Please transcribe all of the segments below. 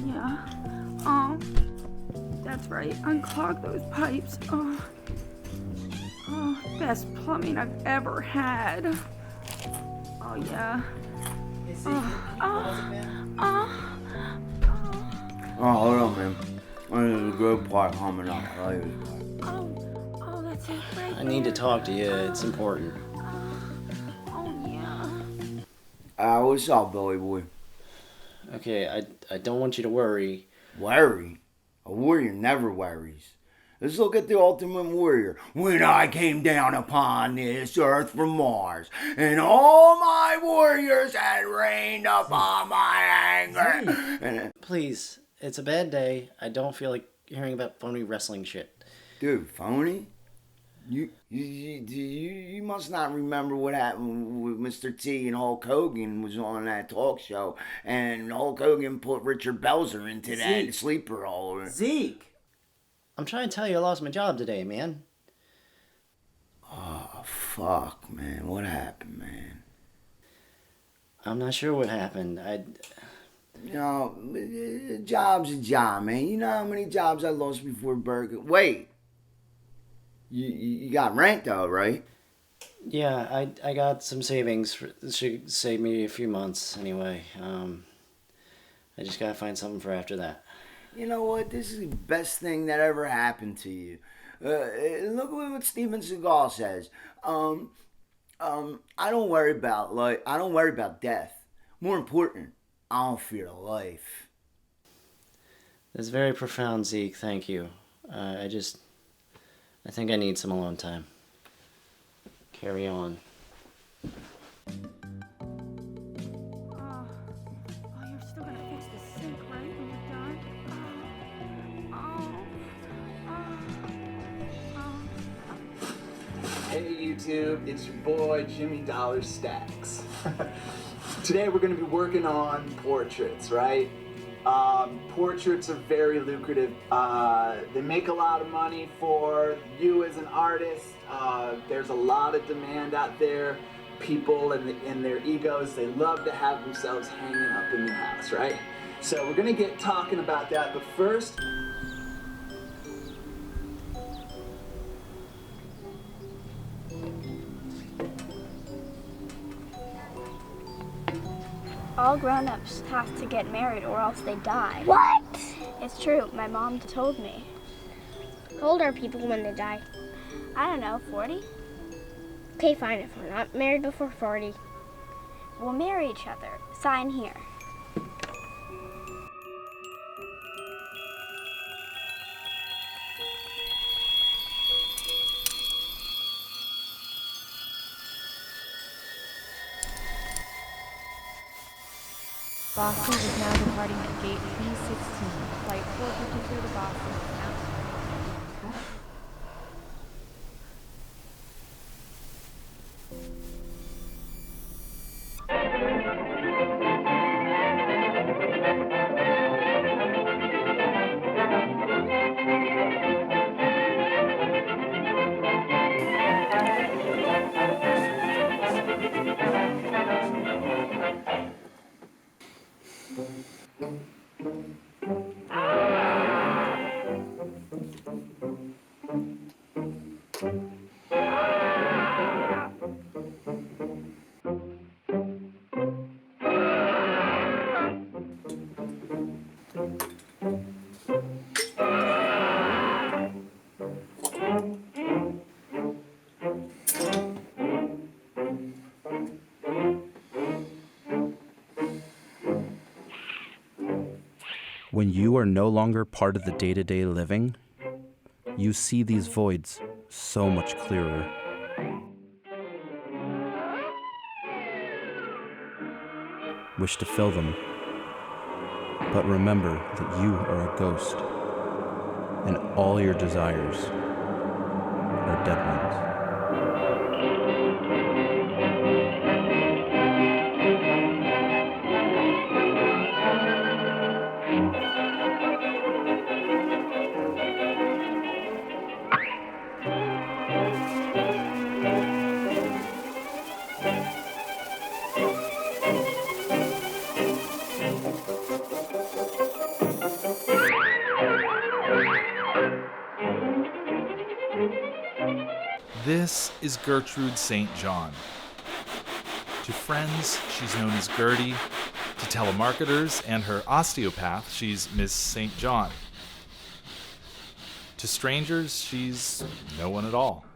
Yeah. Oh, that's right. Unclog those pipes. Best plumbing I've ever had. Oh, yeah. Oh, hold on, man. There's a good part coming up. I like this part. That's it right I need to talk to you. It's important. Yeah. What's up, Billy boy? Okay, I don't want you to worry. Worry? A warrior never worries. Let's look at the Ultimate Warrior. When I came down upon this earth from Mars, and all my warriors had rained upon my anger. Please, it's a bad day. I don't feel like hearing about phony wrestling shit. Dude, phony? You must not remember what happened with Mr. T and Hulk Hogan was on that talk show, and Hulk Hogan put Richard Belzer into that sleeper hole. Zeke! I'm trying to tell you I lost my job today, man. Oh, fuck, man. What happened, man? I'm not sure what happened. You know, a job's a job, man. You know how many jobs I lost before Burger? Wait. You got rent, though, right? Yeah, I got some savings. It should save me a few months anyway. I just gotta find something for after that. You know what? This is the best thing that ever happened to you. Look at what Steven Seagal says. I don't worry about death. More important, I don't fear life. That's very profound, Zeke. Thank you. I think I need some alone time. Carry on. You're still gonna fix the sink, right, when you're done? Hey YouTube, it's your boy Jimmy Dollar Stacks. Today we're going to be working on portraits, right? Portraits are very lucrative. They make a lot of money for you as an artist. There's a lot of demand out there. People in their egos, they love to have themselves hanging up in their house, right? So we're going to get talking about that, but first, all grown-ups have to get married or else they die. What? It's true. My mom told me. How old are people when they die? I don't know, 40? Okay, fine. If we're not married before 40. We'll marry each other. Sign here. Boston is now departing at gate B16. Flight 452 to Boston is now. When you are no longer part of the day-to-day living, you see these voids so much clearer. Wish to fill them, but remember that you are a ghost, and all your desires are dead ones. This is Gertrude St. John. To friends, she's known as Gertie. To telemarketers and her osteopath, she's Miss St. John. To strangers, she's no one at all.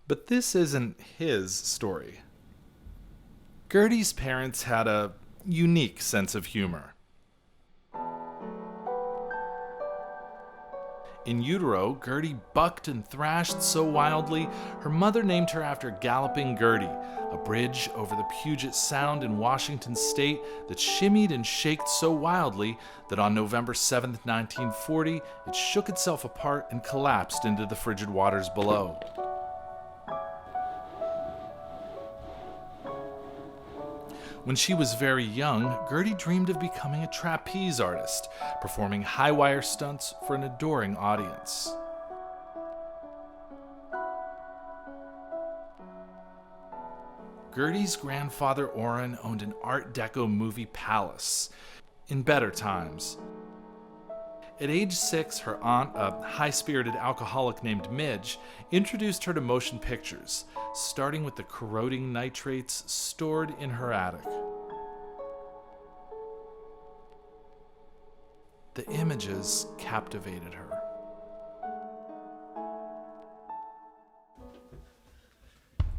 But this isn't his story. Gertie's parents had a unique sense of humor. In utero, Gertie bucked and thrashed so wildly, her mother named her after Galloping Gertie, a bridge over the Puget Sound in Washington state that shimmied and shaked so wildly that on November 7th, 1940, it shook itself apart and collapsed into the frigid waters below. When she was very young, Gertie dreamed of becoming a trapeze artist, performing high-wire stunts for an adoring audience. Gertie's grandfather Orrin owned an Art Deco movie palace in better times. At age 6, her aunt, a high-spirited alcoholic named Midge, introduced her to motion pictures, starting with the corroding nitrates stored in her attic. The images captivated her.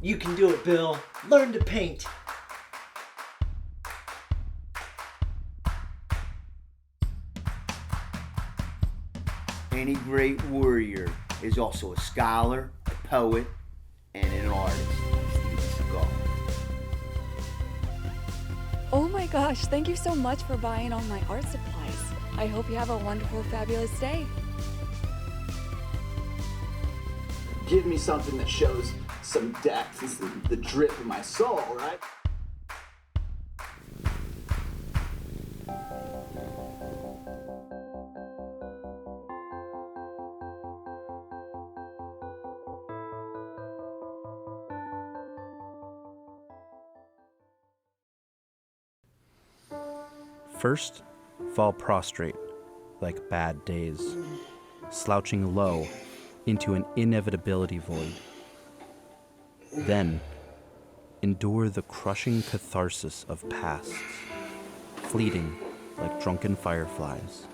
You can do it, Bill. Learn to paint. Any great warrior is also a scholar, a poet, and an artist. Steven Seagal. Oh my gosh, thank you so much for buying all my art supplies. I hope you have a wonderful, fabulous day. Give me something that shows some depth. It's the drip of my soul, right? First, fall prostrate, like bad days, slouching low into an inevitability void. Then, endure the crushing catharsis of pasts, fleeting like drunken fireflies.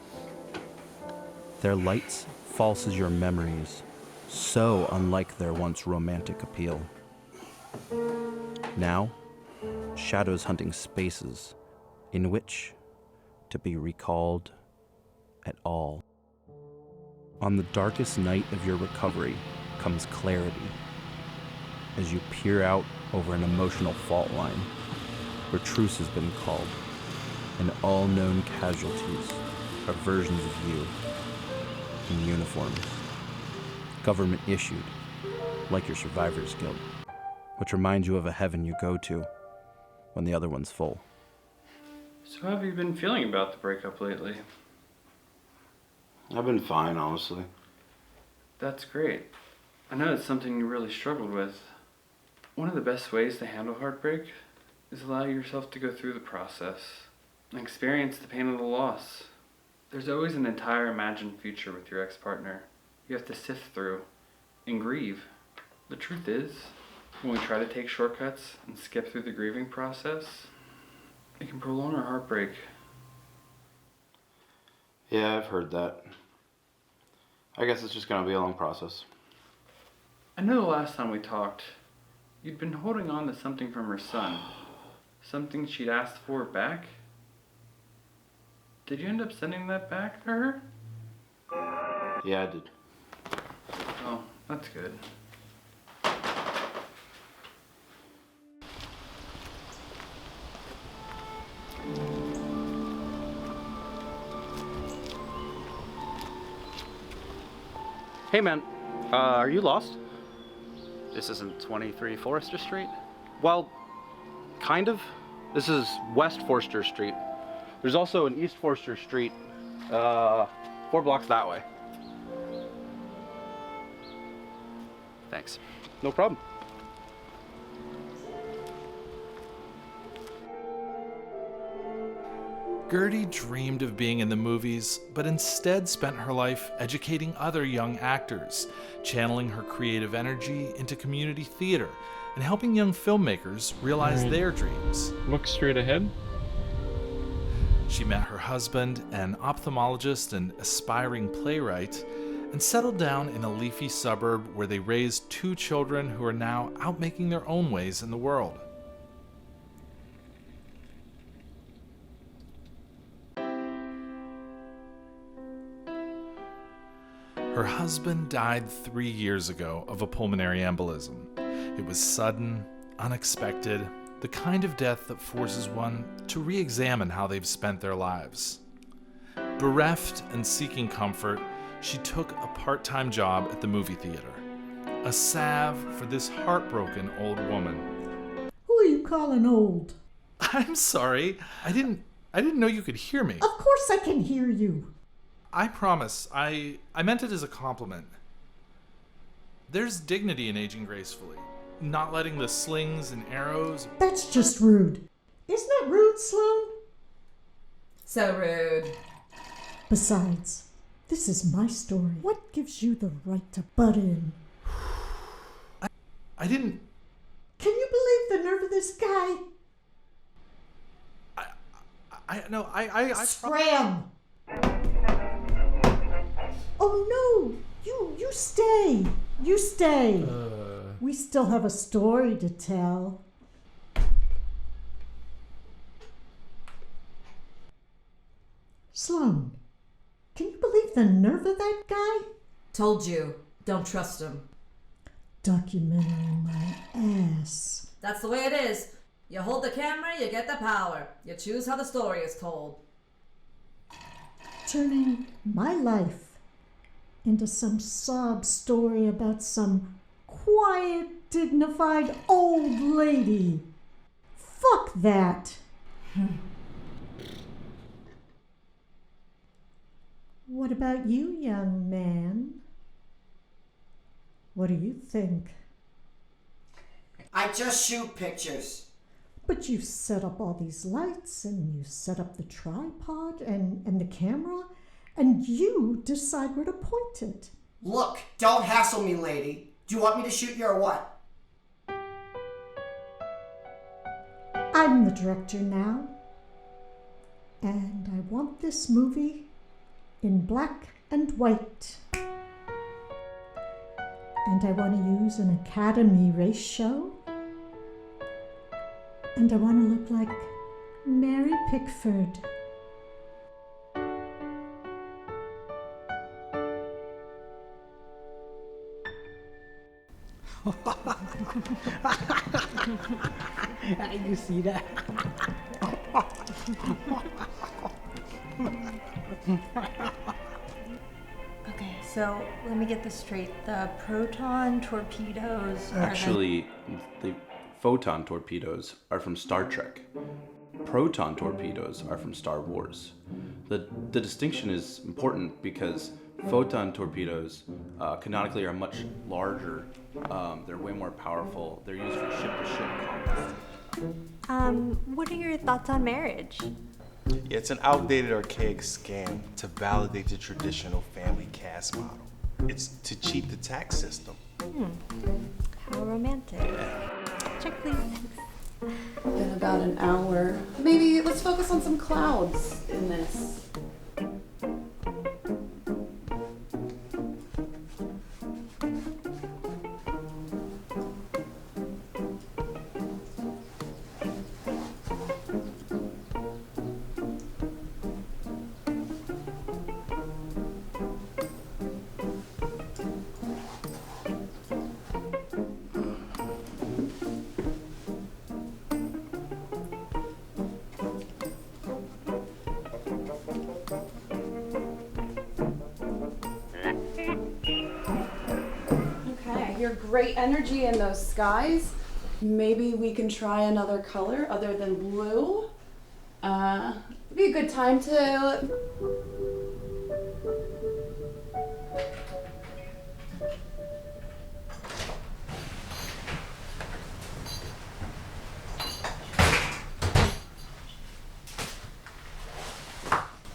Their lights false as your memories, so unlike their once romantic appeal. Now, shadows hunting spaces in which to be recalled at all. On the darkest night of your recovery comes clarity as you peer out over an emotional fault line where truce has been called, and all known casualties are versions of you in uniforms, government issued, like your survivor's guild, which reminds you of a heaven you go to when the other one's full. So how have you been feeling about the breakup lately? I've been fine, honestly. That's great. I know it's something you really struggled with. One of the best ways to handle heartbreak is allow yourself to go through the process and experience the pain of the loss. There's always an entire imagined future with your ex-partner you have to sift through and grieve. The truth is, when we try to take shortcuts and skip through the grieving process, it can prolong our heartbreak. Yeah, I've heard that. I guess it's just gonna be a long process. I know the last time we talked, you'd been holding on to something from her son. Something she'd asked for back? Did you end up sending that back to her? Yeah, I did. Oh, that's good. Hey man, are you lost? This isn't 23 Forester Street? Well, kind of. This is West Forster Street. There's also an East Forster Street, 4 blocks that way. Thanks. No problem. Gertie dreamed of being in the movies, but instead spent her life educating other young actors, channeling her creative energy into community theater, and helping young filmmakers realize their dreams. Look straight ahead. She met her husband, an ophthalmologist and aspiring playwright, and settled down in a leafy suburb where they raised 2 children who are now out making their own ways in the world. Her husband died 3 years ago of a pulmonary embolism. It was sudden, unexpected, the kind of death that forces one to re-examine how they've spent their lives. Bereft and seeking comfort, she took a part-time job at the movie theater, a salve for this heartbroken old woman. Who are you calling old? I'm sorry, I didn't know you could hear me. Of course I can hear you. I promise, I meant it as a compliment. There's dignity in aging gracefully, not letting the slings and arrows... That's just rude. Isn't that rude, Sloan? So rude. Besides, this is my story. What gives you the right to butt in? I didn't... Can you believe the nerve of this guy? Scram! Oh no! You stay! You stay! We still have a story to tell. Sloan, can you believe the nerve of that guy? Told you, don't trust him. Documentary my ass. That's the way it is. You hold the camera, you get the power. You choose how the story is told. Turning my life into some sob story about some quiet, dignified old lady. Fuck that. What about you, young man? What do you think? I just shoot pictures. But you set up all these lights, and you set up the tripod and the camera, and you decide where to point it. Look, don't hassle me, lady. Do you want me to shoot you or what? I'm the director now, and I want this movie in black and white. And I want to use an Academy race show. And I want to look like Mary Pickford. You see that? Okay, so let me get this straight. The proton torpedoes are Actually, the photon torpedoes are from Star Trek. Proton torpedoes are from Star Wars. The distinction is important because photon torpedoes canonically are much larger. They're way more powerful. They're used for ship-to-ship combat. What are your thoughts on marriage? Yeah, it's an outdated, archaic scam to validate the traditional family caste model. It's to cheat the tax system. How romantic. Check, please. Been about an hour. Maybe let's focus on some clouds in this. Great energy in those skies. Maybe we can try another color other than blue. It'd be a good time to...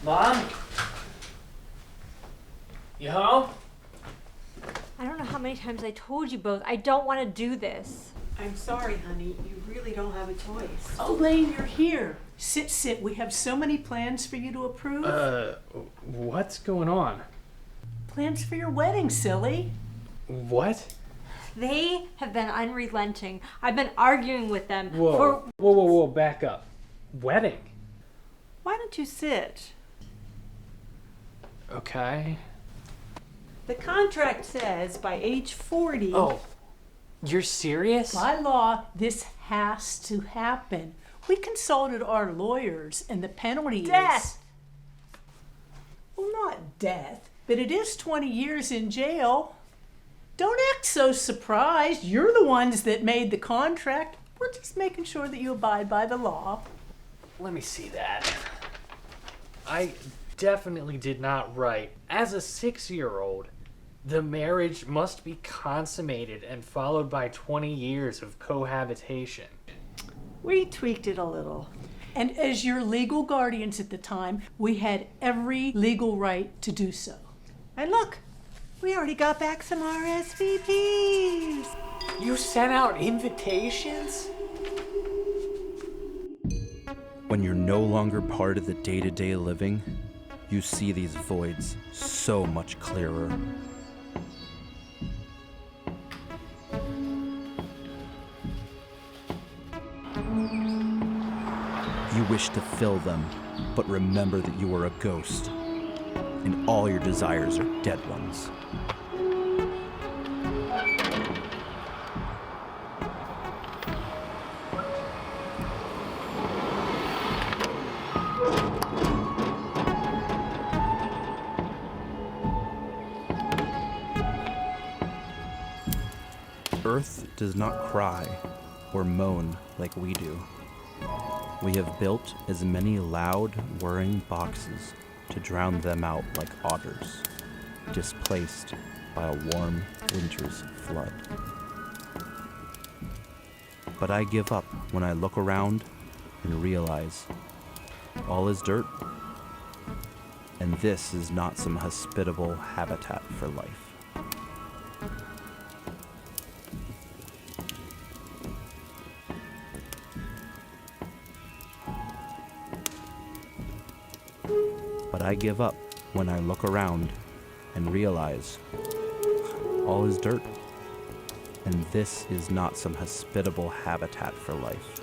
Mom? You home? I don't know how many times I told you both I don't want to do this. I'm sorry, honey. You really don't have a choice. Oh, Lane, you're here. Sit. We have so many plans for you to approve. What's going on? Plans for your wedding, silly. What? They have been unrelenting. I've been arguing with them Whoa, back up. Wedding? Why don't you sit? Okay. The contract says by age 40... Oh, you're serious? By law, this has to happen. We consulted our lawyers, and the penalty is... Death! Well, not death, but it is 20 years in jail. Don't act so surprised. You're the ones that made the contract. We're just making sure that you abide by the law. Let me see that. I definitely did not write, as a 6-year-old, the marriage must be consummated and followed by 20 years of cohabitation. We tweaked it a little. And as your legal guardians at the time, we had every legal right to do so. And look, we already got back some RSVPs. You sent out invitations? When you're no longer part of the day-to-day living, you see these voids so much clearer. You wish to fill them, but remember that you are a ghost, and all your desires are dead ones. Earth does not cry or moan like we do. We have built as many loud, whirring boxes to drown them out like otters, displaced by a warm winter's flood. But I give up when I look around and realize all is dirt, and this is not some hospitable habitat for life. But I give up when I look around and realize all is dirt, and this is not some hospitable habitat for life.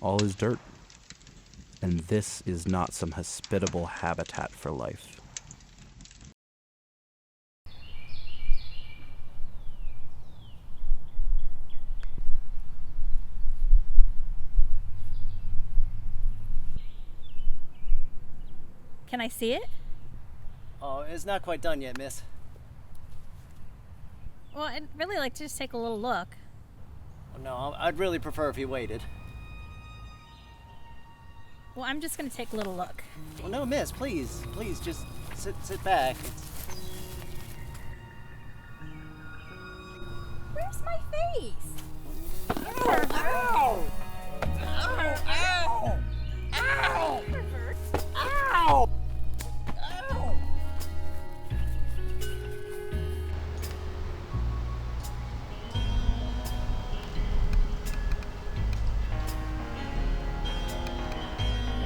All is dirt, and this is not some hospitable habitat for life. Can I see it? Oh, it's not quite done yet, miss. Well, I'd really like to just take a little look. No, I'd really prefer if you waited. Well, I'm just gonna take a little look. Well, no, miss, please, just sit back. Where's my face? Ow! Ow! Ow! Ow! Ow! Ow! Ow!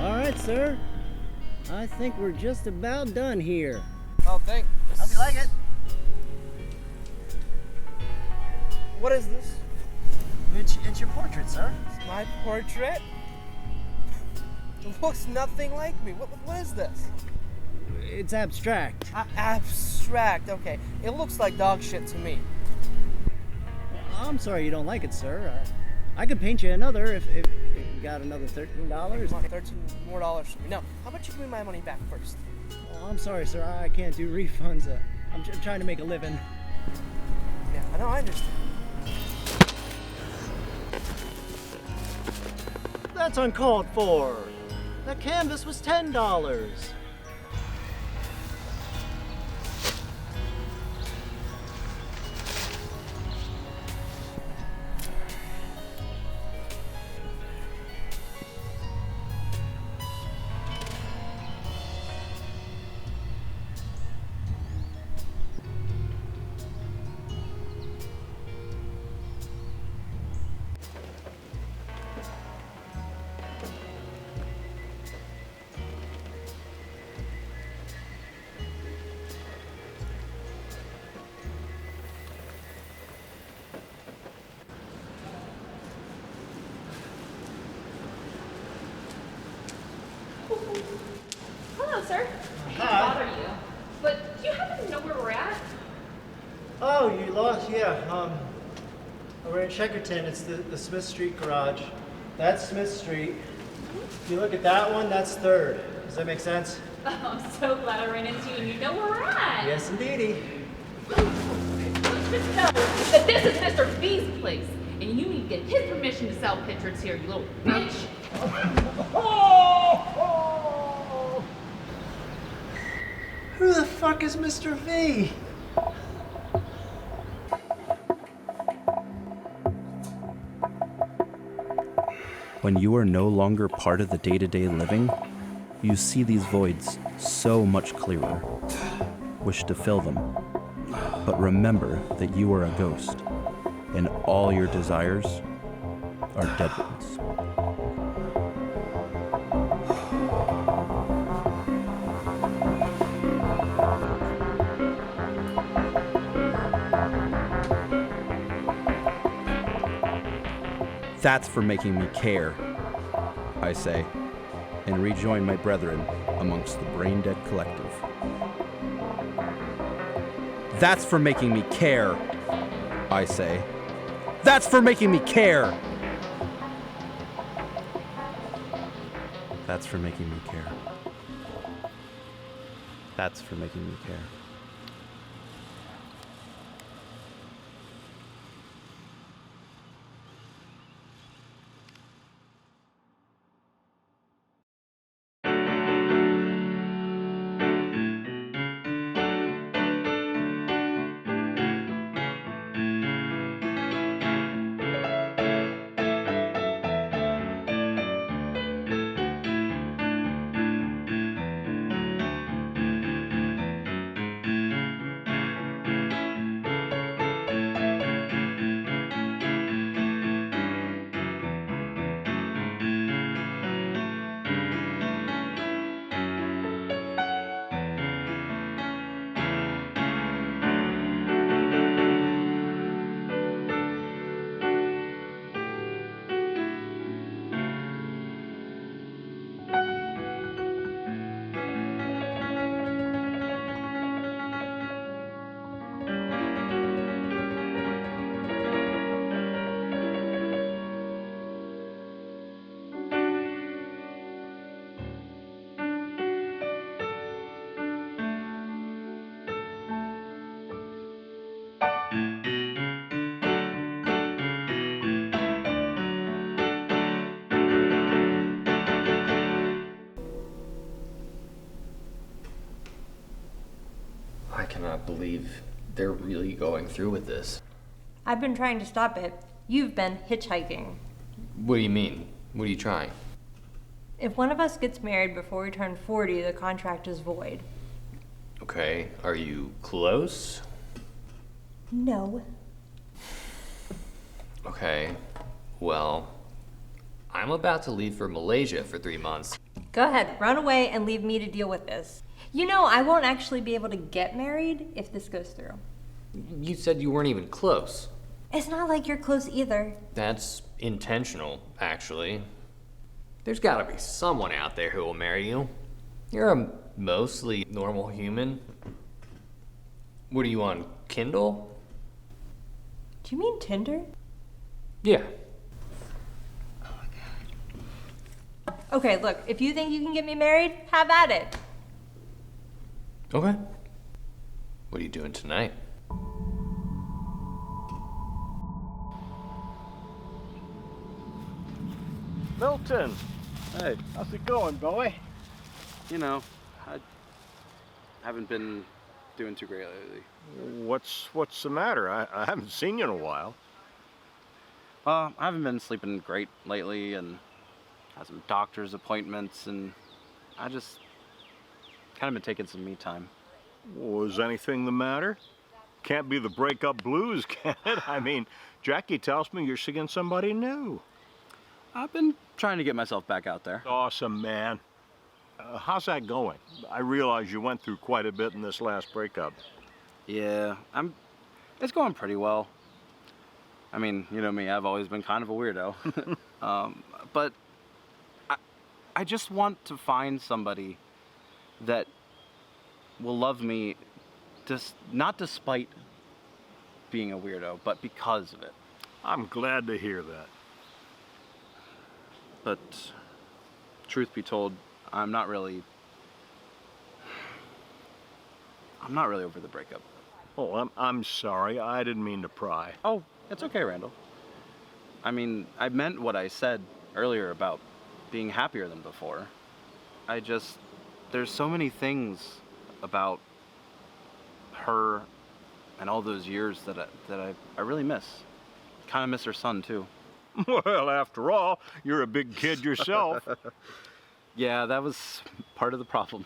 All right, sir. I think we're just about done here. Oh, thanks. Hope you like it. What is this? It's your portrait, sir. It's my portrait? It looks nothing like me. What is this? It's abstract. Abstract, okay. It looks like dog shit to me. I'm sorry you don't like it, sir. I could paint you another if you got another $13. $13 more from me. No, how about you give me my money back first? Oh, I'm sorry, sir. I can't do refunds. I'm trying to make a living. Yeah, I know, I understand. That's uncalled for. That canvas was $10. Hello, sir. I hate to Hi. bother you, but do you happen to know where we're at? Oh, you lost? Yeah. We're in Checkerton. It's the Smith Street garage. That's Smith Street. If you look at that one, that's 3rd. Does that make sense? Oh, I'm so glad I ran into you and you know where we're at. Yes, indeedy. Just know that this is Mr. V's place, and you need to get his permission to sell pictures here, you little bitch. Who the fuck is Mr. V? When you are no longer part of the day-to-day living, you see these voids so much clearer, wish to fill them. But remember that you are a ghost, and all your desires are dead ones. That's for making me care, I say, and rejoin my brethren amongst the brain-dead collective. That's for making me care, I say. That's for making me care! That's for making me care. That's for making me care. I cannot believe they're really going through with this. I've been trying to stop it. You've been hitchhiking. What do you mean? What are you trying? If one of us gets married before we turn 40, the contract is void. Okay, are you close? No. Okay, well, I'm about to leave for Malaysia for 3 months. Go ahead, run away and leave me to deal with this. You know, I won't actually be able to get married if this goes through. You said you weren't even close. It's not like you're close either. That's intentional, actually. There's gotta be someone out there who will marry you. You're a mostly normal human. What are you on, Kindle? Do you mean Tinder? Yeah. Okay, look, if you think you can get me married, have at it. Okay. What are you doing tonight? Milton. Hey. How's it going, boy? You know, I haven't been doing too great lately. What's the matter? I haven't seen you in a while. I haven't been sleeping great lately, and had some doctor's appointments, and I just kind of been taking some me time. Was anything the matter? Can't be the breakup blues, can it? I mean, Jackie tells me you're seeing somebody new. I've been trying to get myself back out there. Awesome, man. How's that going? I realize you went through quite a bit in this last breakup. Yeah, it's going pretty well. I mean, you know me, I've always been kind of a weirdo. But I just want to find somebody that will love me, just not despite being a weirdo, but because of it. I'm glad to hear that. But truth be told, I'm not really over the breakup. Oh, I'm sorry. I didn't mean to pry. Oh, it's okay, Randall. I mean, I meant what I said earlier about being happier than before. There's so many things about her and all those years that I really miss. Kind of miss her son, too. Well, after all, you're a big kid yourself. Yeah, that was part of the problem.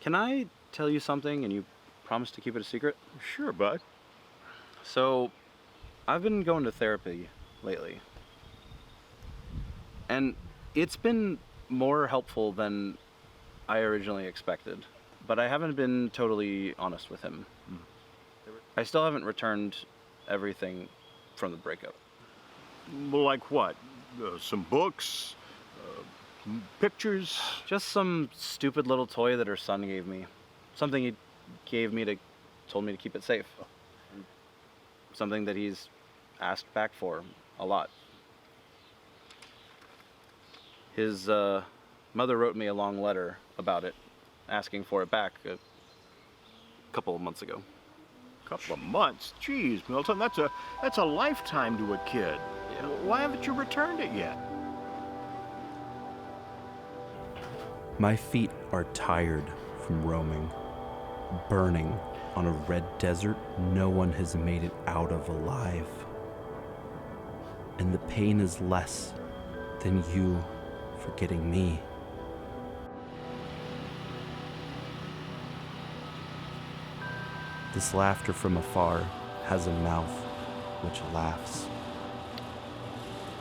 Can I tell you something and you promise to keep it a secret? Sure, bud. So, I've been going to therapy lately. And it's been more helpful than I originally expected. But I haven't been totally honest with him. I still haven't returned everything from the breakup. Like what? Some books? Pictures? Just some stupid little toy that her son gave me. Something he told me to keep it safe. Something that he's asked back for a lot. His mother wrote me a long letter about it, asking for it back a couple of months ago. Couple of months? Geez, Milton, that's a lifetime to a kid. Yeah. Why haven't you returned it yet? My feet are tired from roaming, burning on a red desert no one has made it out of alive. And the pain is less than you forgetting me. This laughter from afar has a mouth which laughs.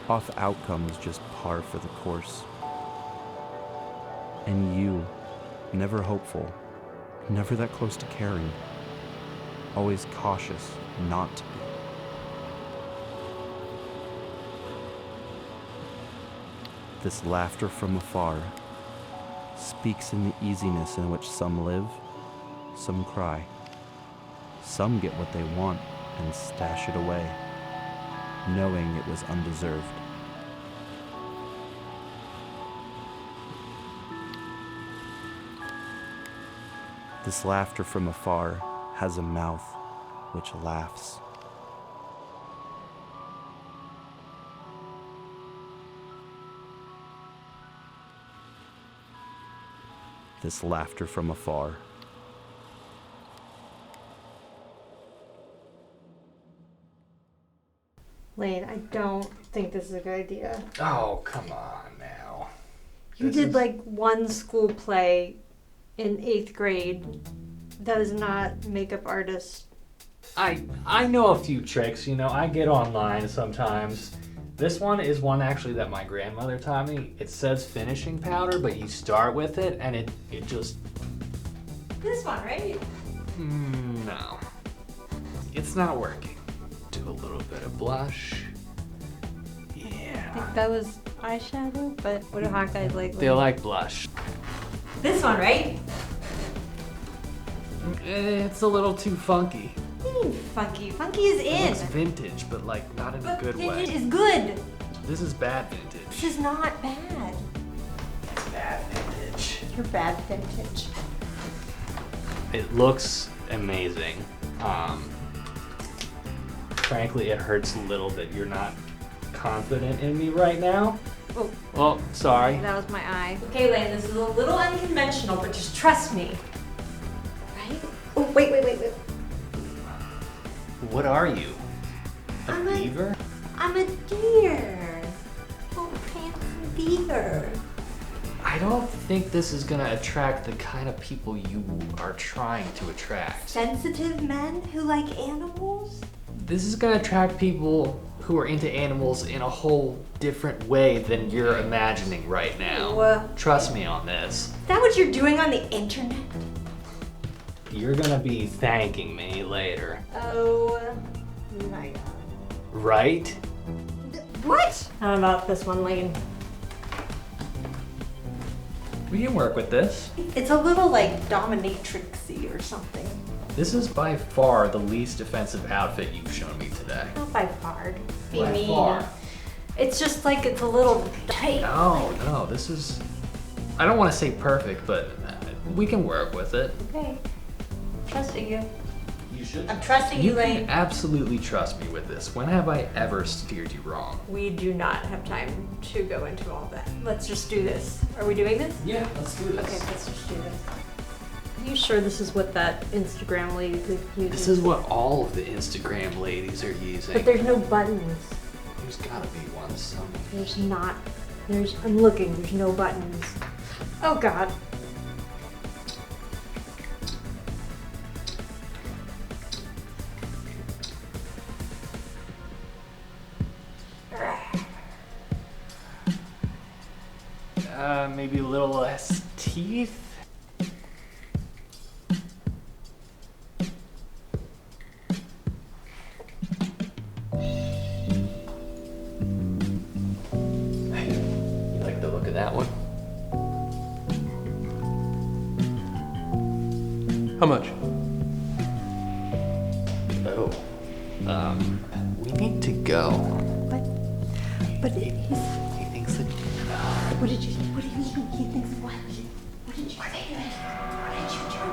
Off outcomes just par for the course. And you, never hopeful, never that close to caring, always cautious not to be. This laughter from afar speaks in the easiness in which some live, some cry. Some get what they want and stash it away, knowing it was undeserved. This laughter from afar has a mouth which laughs. This laughter from afar. Lane, I don't think this is a good idea. Oh, come on now. You did like one school play in 8th grade. That is not makeup artist. I know a few tricks, you know, I get online sometimes. This one is one actually that my grandmother taught me. It says finishing powder, but you start with it and it just... This one, right? No. It's not working. Do a little bit of blush. I think that was eyeshadow, but what do hot guys like? They like blush. This one, right? It's a little too funky. What do you mean funky? Funky is It in. looks vintage, but like not in a good way. Vintage is good. This is bad vintage. This is not bad. It's bad vintage. You're bad vintage. It looks amazing. Frankly, it hurts a little that you're not confident in me right now. Oh, Oh, sorry. that was my eye. Okay, Lane, this is a little unconventional, but just trust me. Right? Oh, wait. What are you? A I'm beaver? I'm a deer. Oh, handsome deer. I don't think this is gonna attract the kind of people you are trying to attract. Sensitive men who like animals? This is gonna attract people who are into animals in a whole different way than you're imagining right now. What? Trust me on this. Is that what you're doing on the internet? You're gonna be thanking me later. Oh my god. Right? What? How about this one, Lane? We can work with this. It's a little like dominatrixy or something. This is by far the least offensive outfit you've shown me today. Not by far. Be By mean. far. It's just like it's a little tight. No, this is... I don't want to say perfect, but we can work with it. Okay. Trusting you. You should. I'm trusting you, You Lane. can absolutely trust me with this. When have I ever steered you wrong? We do not have time to go into all that. Let's just do this. Are we doing this? Yeah, let's do this. Okay, let's just do this. Are you sure this is what that Instagram lady uses? This is what all of the Instagram ladies are using. But there's no buttons. There's gotta be one somewhere. There's not. I'm looking. There's no buttons. Oh God. Maybe a little less teeth. You like the look of that one? How much? Oh. We need to go. But he's. He thinks that... What do you mean? He thinks what? What did you say to him? What did you do?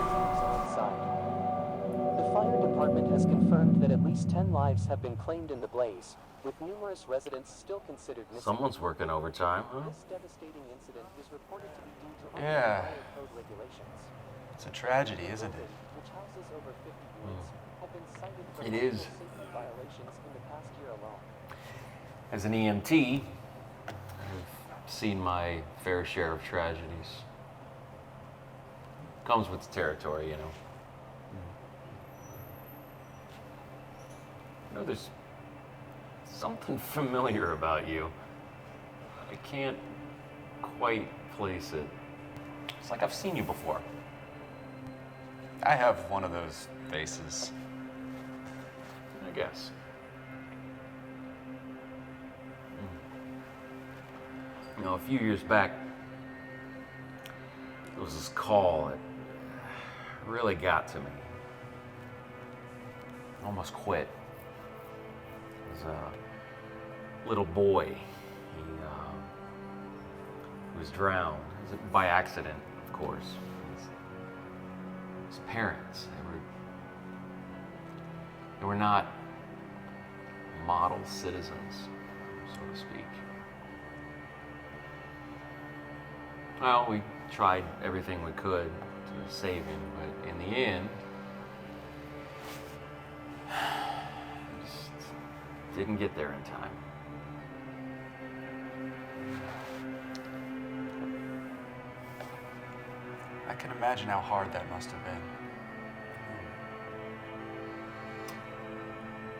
The fire department has confirmed that at least 10 lives have been claimed in the blaze, with numerous residents still considered missing. Someone's working overtime, huh? This devastating incident is reported to be due to Yeah. fire code regulations, It's a tragedy, isn't it? which houses over 50 units, have been cited for It multiple is. safety violations in the past year alone. As an EMT, I've seen my fair share of tragedies. Comes with the territory, you know. You know, there's something familiar about you. I can't quite place it. It's like I've seen you before. I have one of those faces. I guess. You know, a few years back, there was this call that really got to me. I almost quit. It was a little boy. He was drowned. It was by accident, of course. His parents, they were not model citizens, so to speak. Well, we tried everything we could to save him, but in the end, just didn't get there in time. I can imagine how hard that must have been.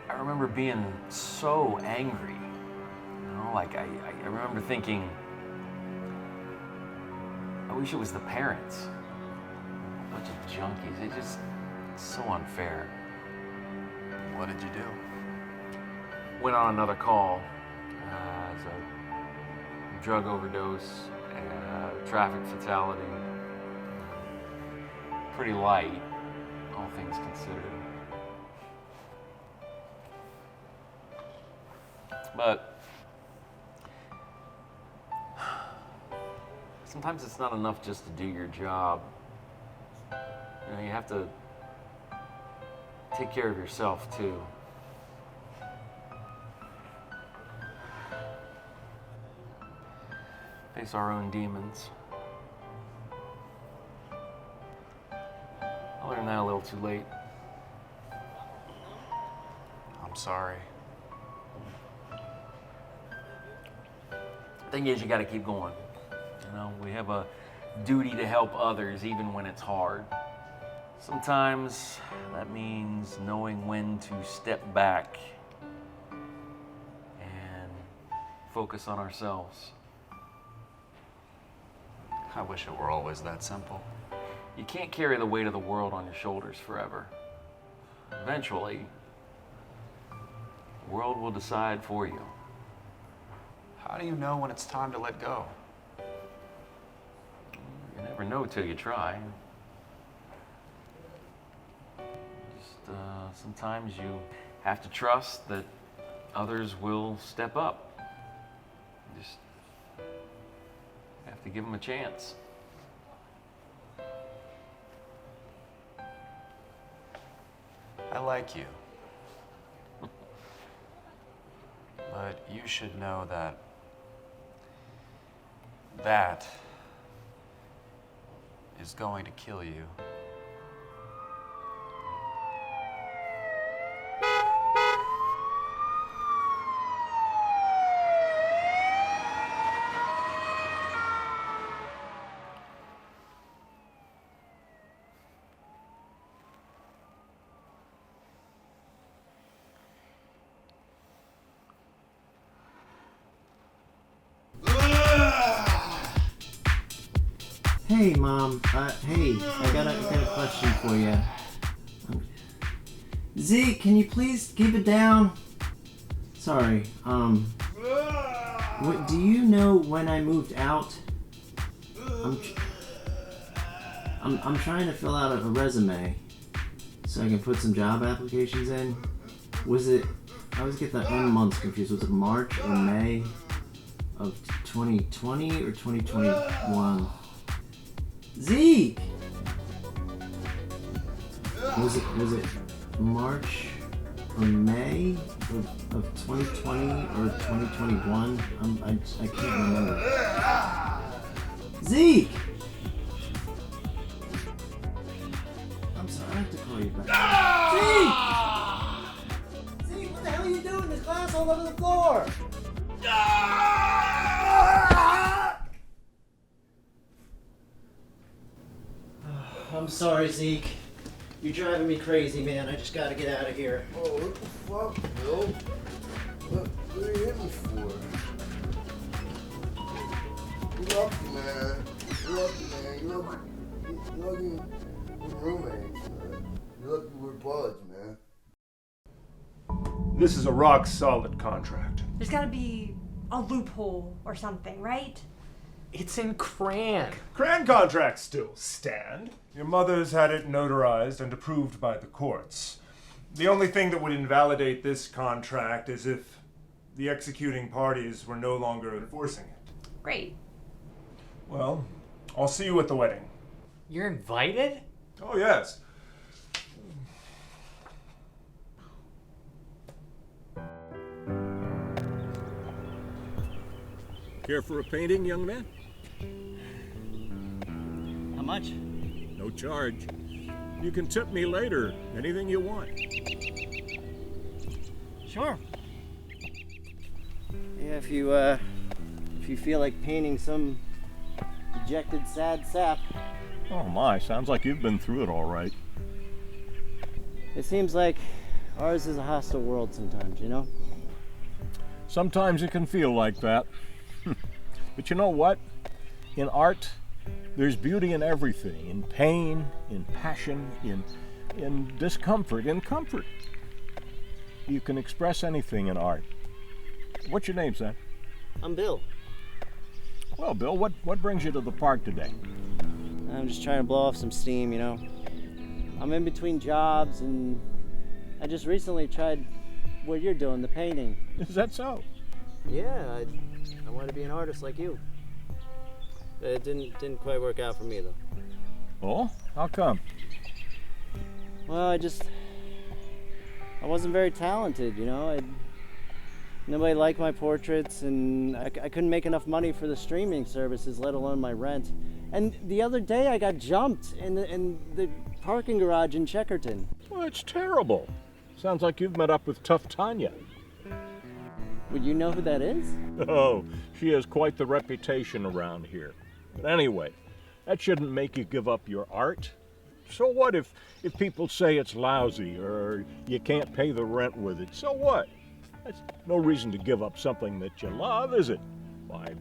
I remember being so angry, you know, like I remember thinking, I wish it was the parents. A bunch of junkies, it's so unfair. What did you do? Went on another call as a drug overdose, traffic fatality. Pretty light, all things considered. But sometimes it's not enough just to do your job. You know, you have to take care of yourself too. face our own demons. I learned that a little too late. I'm sorry. Thing is, you gotta keep going. You know, we have a duty to help others even when it's hard. Sometimes that means knowing when to step back and focus on ourselves. I wish it were always that simple. You can't carry the weight of the world on your shoulders forever. Eventually, the world will decide for you. How do you know when it's time to let go? You never know till you try. Just sometimes you have to trust that others will step up. You just have to give them a chance. I like you. But you should know that that is going to kill you. Hey, Mom. Hey, I got a question for you. Zeke, can you please keep it down? Sorry. What, do you know when I moved out? I'm trying to fill out a resume so I can put some job applications in. Was it? I always get the months confused. Was it March or May of 2020 or 2021? Zeke! Was it March or May of 2020 or 2021? I can't remember. Zeke! I'm sorry, I have to call you back. Zeke! Zeke, what the hell are you doing? There's glass all over the floor! I'm sorry, Zeke. You're driving me crazy, man. I just gotta get out of here. Oh, what the fuck, Bill? What are you hitting me for? You're lucky, man. You're lucky, man. You're lucky we're roommates, man. You're lucky we're buds, man. This is a rock-solid contract. There's gotta be a loophole or something, right? It's in Cran. Cran contracts still stand. Your mother's had it notarized and approved by the courts. The only thing that would invalidate this contract is if the executing parties were no longer enforcing it. Great. Well, I'll see you at the wedding. You're invited? Oh, yes. Care for a painting, young man? How much? No charge. You can tip me later. Anything you want. Sure. Yeah, if you feel like painting some dejected, sad sap. Oh my, sounds like you've been through it all right. It seems like ours is a hostile world sometimes, you know? Sometimes it can feel like that. But you know what? In art, there's beauty in everything. In pain, in passion, in discomfort, in comfort. You can express anything in art. What's your name, son? I'm Bill. Well, Bill, what brings you to the park today? I'm just trying to blow off some steam, you know? I'm in between jobs, and I just recently tried what you're doing, the painting. Is that so? Yeah, I wanted to be an artist like you. It didn't quite work out for me, though. Oh? How come? Well, I wasn't very talented, you know? Nobody liked my portraits, and I couldn't make enough money for the streaming services, let alone my rent. And the other day I got jumped in the parking garage in Checkerton. Well, it's terrible. Sounds like you've met up with Tough Tanya. Would you know who that is? Oh, she has quite the reputation around here. But anyway, that shouldn't make you give up your art. So what if people say it's lousy or you can't pay the rent with it? So what? That's no reason to give up something that you love, is it? Why,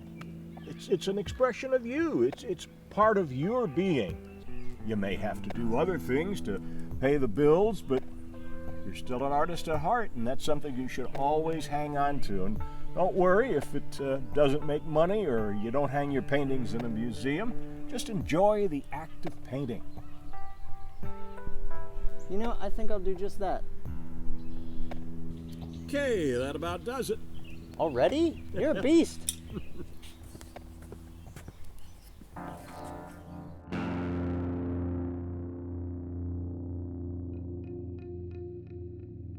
it's an expression of you. It's part of your being. You may have to do other things to pay the bills, but you're still an artist at heart, and that's something you should always hang on to. And don't worry if it doesn't make money or you don't hang your paintings in a museum. Just enjoy the act of painting. You know, I think I'll do just that. Okay, that about does it. Already? You're a beast.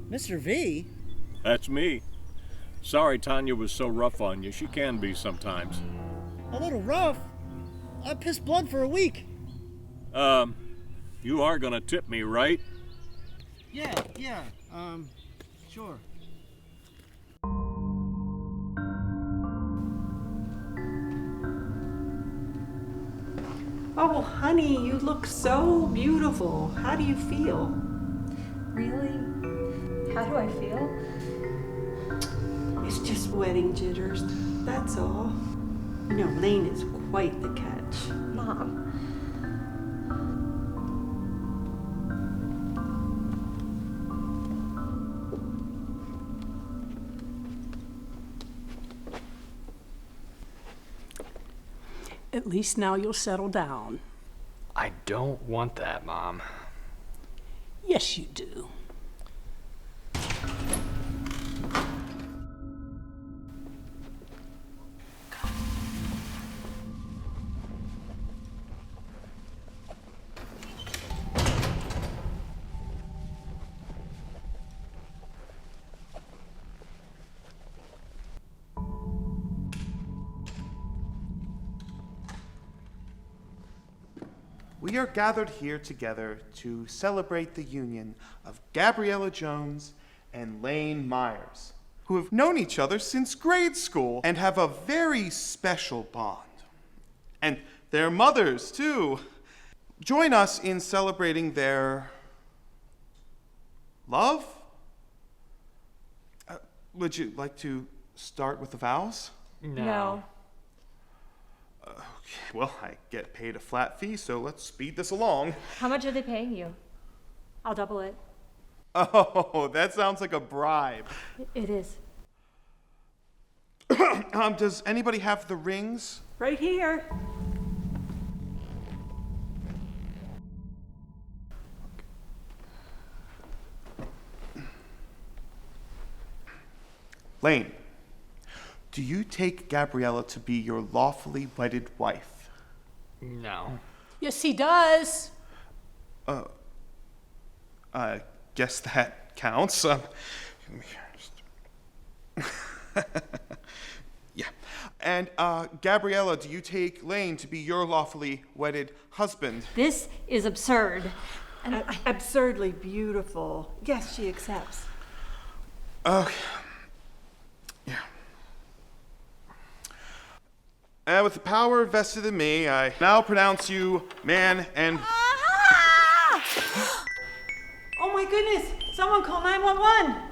Mr. V? That's me. Sorry Tanya was so rough on you. She can be sometimes. A little rough? I pissed blood for a week. You are gonna tip me, right? Yeah, sure. Oh, honey, you look so beautiful. How do you feel? Really? How do I feel? It's just wedding jitters, that's all. You know, Lane is quite the catch. Mom. At least now you'll settle down. I don't want that, Mom. Yes, you do. We are gathered here together to celebrate the union of Gabriella Jones and Lane Myers, who have known each other since grade school and have a very special bond. And their mothers, too. Join us in celebrating their love. Would you like to start with the vows? No. Okay, well, I get paid a flat fee, so let's speed this along. How much are they paying you? I'll double it. Oh, that sounds like a bribe. It is. Does anybody have the rings? Right here. Lane, do you take Gabriella to be your lawfully wedded wife? No. Yes, he does. I guess that counts. Yeah. And, Gabriella, do you take Lane to be your lawfully wedded husband? This is absurd. And absurdly beautiful. Yes, she accepts. Okay. And with the power vested in me, I now pronounce you man and... Oh my goodness! Someone call 911!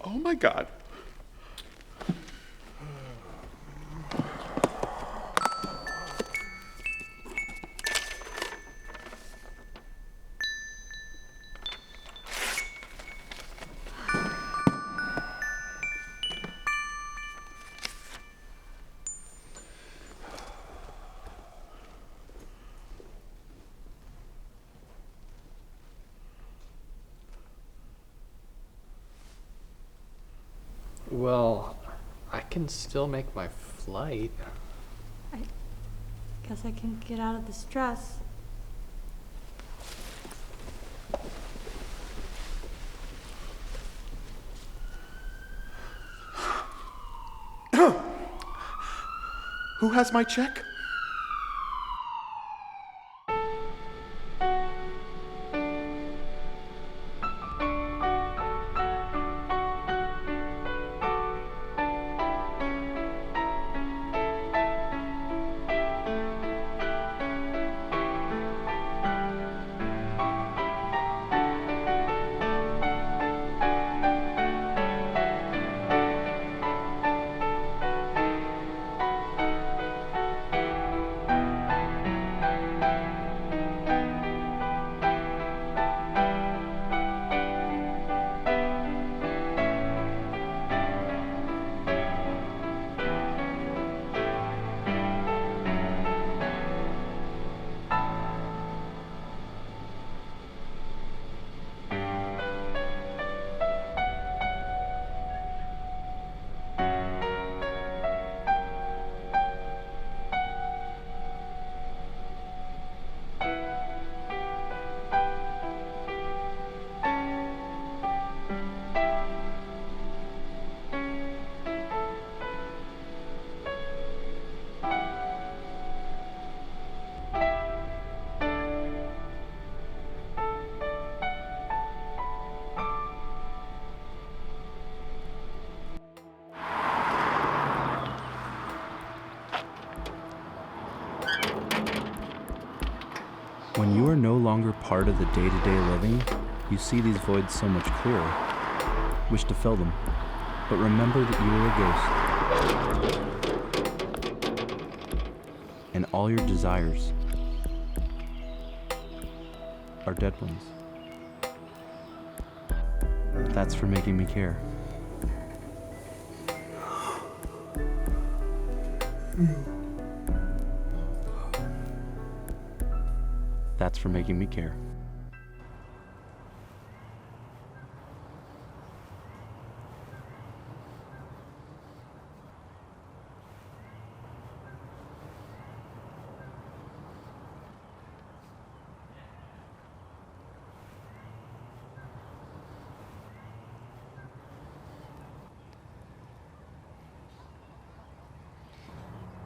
Oh my God. Well, I can still make my flight. I guess I can get out of this dress. Who has my check? When you are no longer part of the day-to-day living, you see these voids so much clearer. Wish to fill them, but remember that you are a ghost. And all your desires are dead ones. That's for making me care. That's for making me care.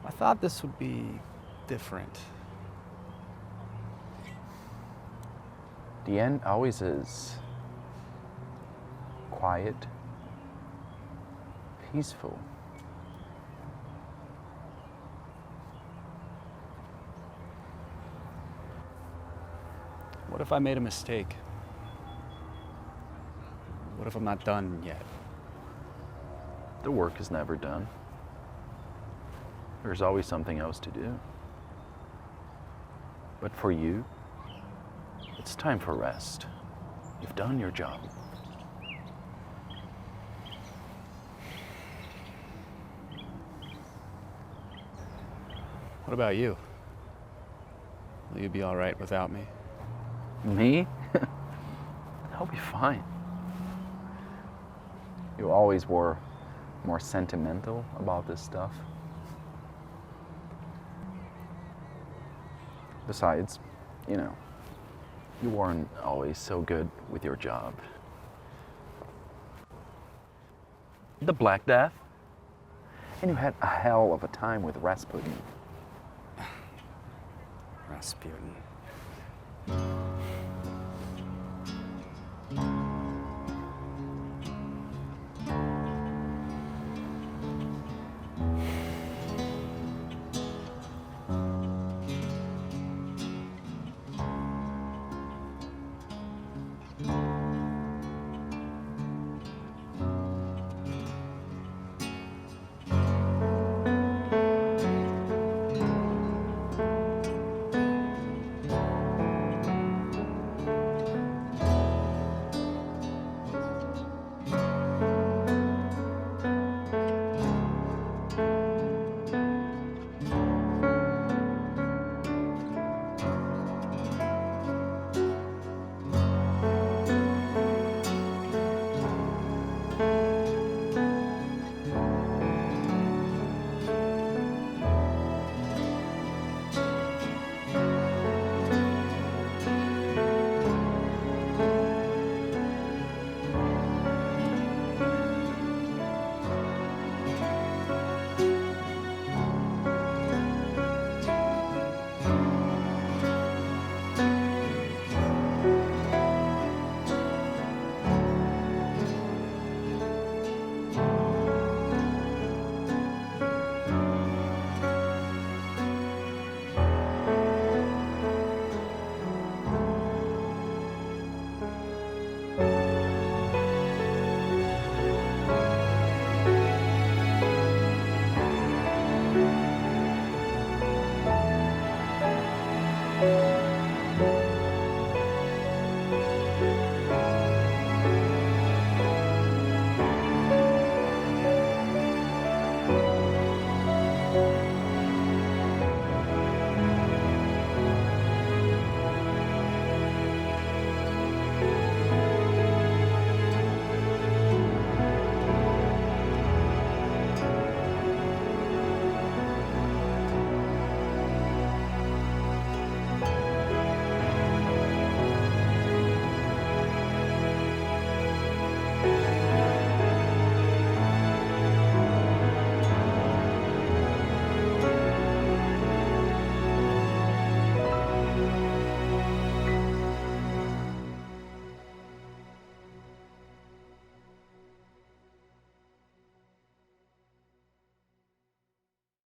I thought this would be different. The end always is quiet, peaceful. What if I made a mistake? What if I'm not done yet? The work is never done. There's always something else to do. But for you, it's time for rest. You've done your job. What about you? Will you be all right without me? Me? I'll be fine. You always were more sentimental about this stuff. Besides, you know, you weren't always so good with your job. The Black Death? And you had a hell of a time with Rasputin. Rasputin.